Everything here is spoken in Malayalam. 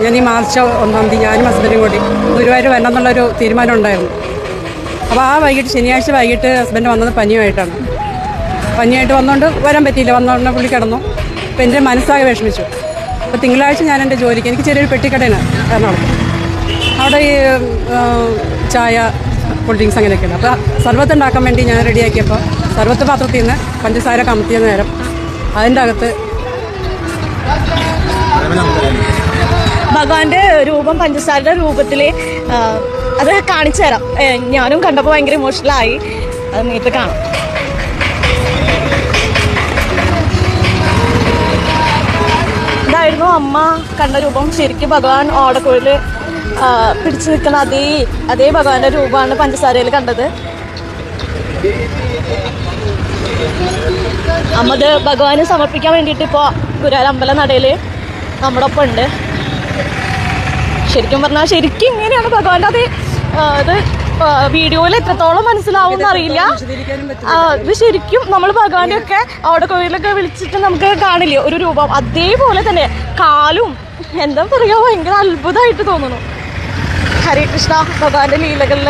ഞാൻ ഈ മാർച്ച് 1-ാം തീയതി ഞാനും ഹസ്ബൻഡും കൂടി ഗുരുവായൂർ വരണം എന്നുള്ളൊരു തീരുമാനം ഉണ്ടായിരുന്നു. അപ്പോൾ ആ വൈകിട്ട് ശനിയാഴ്ച വൈകിട്ട് ഹസ്ബൻഡ് വന്നത് പനിയുമായിട്ടാണ്. പനിയായിട്ട് വന്നുകൊണ്ട് വരാൻ പറ്റിയില്ല. വന്നുകൊണ്ട് പുള്ളി കിടന്നു. അപ്പോൾ എൻ്റെ മനസ്സാകെ വിഷമിച്ചു. അപ്പോൾ തിങ്കളാഴ്ച ഞാൻ എൻ്റെ ജോലിക്ക് എനിക്ക് ചെറിയൊരു പെട്ടിക്കടയാണ് എറണാകുളത്ത്. അവിടെ ഈ ചായ കൂൾ ഡ്രിങ്ക്സ് അങ്ങനെയൊക്കെയാണ്. അപ്പോൾ സർബത്ത് ഉണ്ടാക്കാൻ വേണ്ടി ഞാൻ റെഡിയാക്കിയപ്പോൾ സർബത്ത് പാത്രത്തിൽ നിന്ന് പഞ്ചസാര കമത്തിയ നേരം അതിൻ്റെ അകത്ത് ഭഗവാന്റെ രൂപം പഞ്ചസാരയുടെ രൂപത്തിൽ അത് കാണിച്ചു തരാം. ഞാനും കണ്ടപ്പോൾ ഭയങ്കര ഇമോഷണലായി. അത് നേരിട്ട് കാണാം. ഇതായിരുന്നു അമ്മ കണ്ട രൂപം. ശരിക്കും ഭഗവാൻ ഓടക്കുഴൽ പിടിച്ചു നിൽക്കുന്ന അതേ ഭഗവാന്റെ രൂപമാണ് പഞ്ചസാരയിൽ കണ്ടത്. അമ്മത് ഭഗവാന് സമർപ്പിക്കാൻ വേണ്ടിയിട്ട് ഇപ്പോൾ ഗുരുവായൂർ അമ്പല നടയിൽ നമ്മുടെ ഒപ്പം ഉണ്ട്. ശരിക്കും പറഞ്ഞാൽ ശരിക്കും ഇങ്ങനെയാണ് ഭഗവാന്റെ അത് വീഡിയോയിൽ എത്രത്തോളം മനസ്സിലാവും എന്നറിയില്ല. ഇത് ശരിക്കും നമ്മൾ ഭഗവാന്റെ ഒക്കെ അവിടെ കോയിലൊക്കെ വിളിച്ചിട്ട് നമുക്ക് കാണില്ലേ ഒരു രൂപം, അതേപോലെ തന്നെ കാലും എന്താ പറയുക ഭയങ്കര അത്ഭുതമായിട്ട് തോന്നുന്നു. ഹരേ കൃഷ്ണ. ഭഗവാന്റെ ലീലകളിൽ